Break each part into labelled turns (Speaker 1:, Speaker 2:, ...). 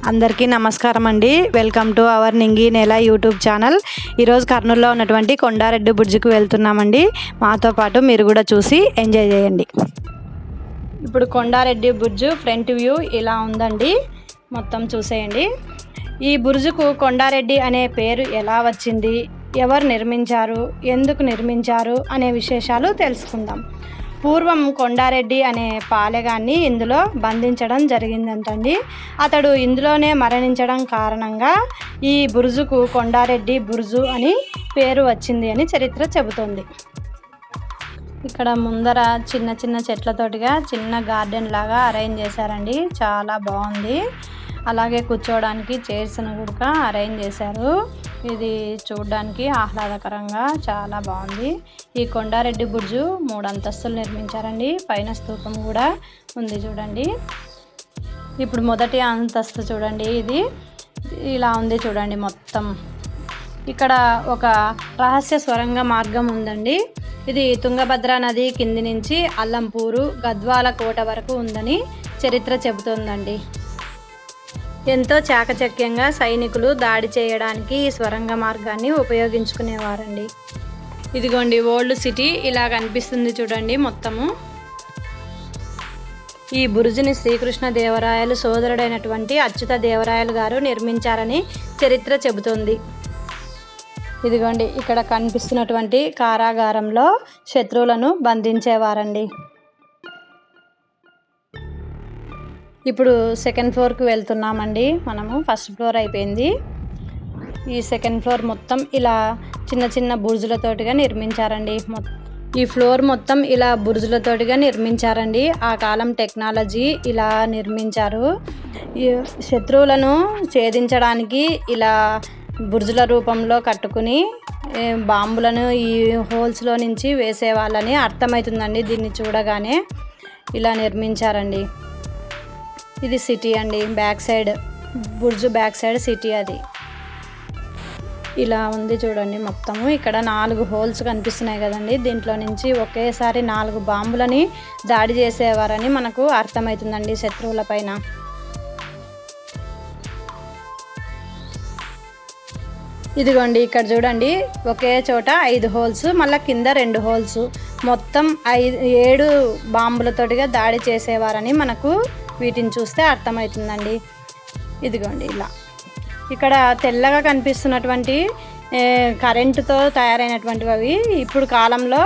Speaker 1: అందరికీ నమస్కారం అండి. వెల్కమ్ టు అవర్ నింగి నేల యూట్యూబ్ ఛానల్. ఈరోజు కర్నూలులో ఉన్నటువంటి కొండారెడ్డి బ్రిడ్జికి వెళ్తున్నామండి. మాతో పాటు మీరు కూడా చూసి ఎంజాయ్ చేయండి. ఇప్పుడు కొండారెడ్డి బ్రిడ్జ్ ఫ్రంట్ వ్యూ ఇలా ఉందండి, మొత్తం చూసేయండి. ఈ బ్రిడ్జ్కు కొండారెడ్డి అనే పేరు ఎలా వచ్చింది, ఎవరు నిర్మించారు, ఎందుకు నిర్మించారు అనే విశేషాలు తెలుసుకుందాం. పూర్వం కొండారెడ్డి అనే పాలెగాన్ని ఇందులో బంధించడం జరిగిందంటండి. అతడు ఇందులోనే మరణించడం కారణంగా ఈ బురుజుకు కొండారెడ్డి బురుజు అని పేరు వచ్చింది అని చరిత్ర చెబుతోంది. ఇక్కడ ముందర చిన్న చిన్న చెట్లతోటిగా చిన్న గార్డెన్ లాగా అరేంజ్ చేశారండి, చాలా బాగుంది. అలాగే కూర్చోవడానికి చైర్స్ను కూడా అరేంజ్ చేశారు. ఇది చూడడానికి ఆహ్లాదకరంగా చాలా బాగుంది. ఈ కొండారెడ్డి బ్రిడ్జు 3 అంతస్తులు నిర్మించారండి. పైన స్తూపం కూడా ఉంది చూడండి. ఇప్పుడు మొదటి అంతస్తు చూడండి, ఇది ఇలా ఉంది చూడండి మొత్తం. ఇక్కడ ఒక రహస్య స్వరంగ మార్గం ఉందండి. ఇది తుంగభద్ర నది కింది నుంచి అల్లంపూరు గద్వాల కోట వరకు ఉందని చరిత్ర చెబుతోందండి. ఎంతో చాకచక్యంగా సైనికులు దాడి చేయడానికి ఈ స్వరంగ మార్గాన్ని ఉపయోగించుకునేవారండి. ఇదిగోండి ఓల్డ్ సిటీ ఇలా కనిపిస్తుంది చూడండి మొత్తము. ఈ బురుజుని శ్రీకృష్ణ దేవరాయలు సోదరుడైనటువంటి అచ్యుత దేవరాయలు గారు నిర్మించారని చరిత్ర చెబుతోంది. ఇదిగోండి ఇక్కడ కనిపిస్తున్నటువంటి కారాగారంలో శత్రువులను బంధించేవారండి. ఇప్పుడు సెకండ్ ఫ్లోర్కి వెళ్తున్నామండి మనము. ఫస్ట్ ఫ్లోర్ అయిపోయింది. ఈ సెకండ్ ఫ్లోర్ మొత్తం ఇలా చిన్న చిన్న బురుజులతోటిగా నిర్మించారండి. ఈ ఫ్లోర్ మొత్తం ఇలా బురుజులతోటిగా నిర్మించారండి. ఆ కాలం టెక్నాలజీ ఇలా నిర్మించారు. ఈ శత్రువులను ఛేదించడానికి ఇలా బురుజుల రూపంలో కట్టుకుని బాంబులను ఈ హోల్స్లో నుంచి వేసేవాళ్ళని అర్థమవుతుందండి దీన్ని చూడగానే. ఇలా నిర్మించారండి. ఇది సిటీ అండి, బ్యాక్ సైడ్ బుర్జు బ్యాక్ సైడ్ సిటీ అది ఇలా ఉంది చూడండి మొత్తము. ఇక్కడ 4 హోల్స్ కనిపిస్తున్నాయి కదండి, దీంట్లో నుంచి ఒకేసారి 4 బాంబులని దాడి చేసేవారని మనకు అర్థమవుతుందండి శత్రువుల పైన. ఇదిగోండి ఇక్కడ చూడండి ఒకే చోట 5 హోల్స్, మళ్ళీ కింద 2 హోల్స్, మొత్తం 7 బాంబులతోటిగా దాడి చేసేవారని మనకు వీటిని చూస్తే అర్థమవుతుందండి. ఇదిగోండి ఇలా ఇక్కడ తెల్లగా కనిపిస్తున్నటువంటి కరెంటుతో తయారైనటువంటివి అవి. ఇప్పుడు కాలంలో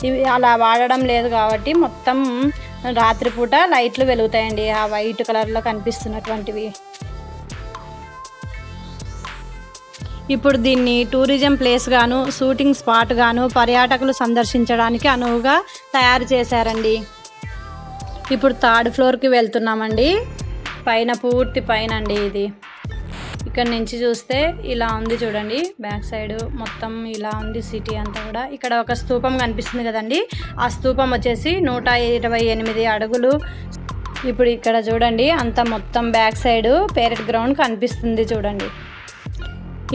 Speaker 1: ఇవి అలా వాడడం లేదు కాబట్టి మొత్తం రాత్రిపూట లైట్లు వెలుగుతాయండి ఆ వైట్ కలర్లో కనిపిస్తున్నటువంటివి. ఇప్పుడు దీన్ని టూరిజం ప్లేస్ గాను, షూటింగ్ స్పాట్ గాను పర్యాటకులు సందర్శించడానికి అనువుగా తయారు చేశారండి. ఇప్పుడు 3rd ఫ్లోర్కి వెళ్తున్నామండి. పైన పూర్తి పైన అండి ఇది. ఇక్కడ నుంచి చూస్తే ఇలా ఉంది చూడండి, బ్యాక్ సైడ్ మొత్తం ఇలా ఉంది సిటీ అంతా కూడా. ఇక్కడ ఒక స్తూపం కనిపిస్తుంది కదండి, ఆ స్తూపం వచ్చేసి 128 అడుగులు. ఇప్పుడు ఇక్కడ చూడండి అంతా మొత్తం బ్యాక్ సైడ్ పేరెడ్ గ్రౌండ్ కనిపిస్తుంది చూడండి.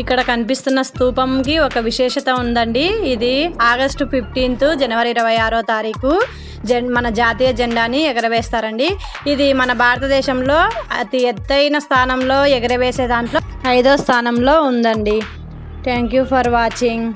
Speaker 1: ఇక్కడ కనిపిస్తున్న స్తూపంకి ఒక విశేషత ఉందండి. ఇది ఆగస్టు 15 జనవరి 26వ తారీఖు మన జాతీయ జెండాని ఎగరవేస్తారండి. ఇది మన భారతదేశంలో అతి ఎత్తైన స్థానంలో ఎగరవేసే దాంట్లో 5వ స్థానంలో ఉందండి. Thank you for watching.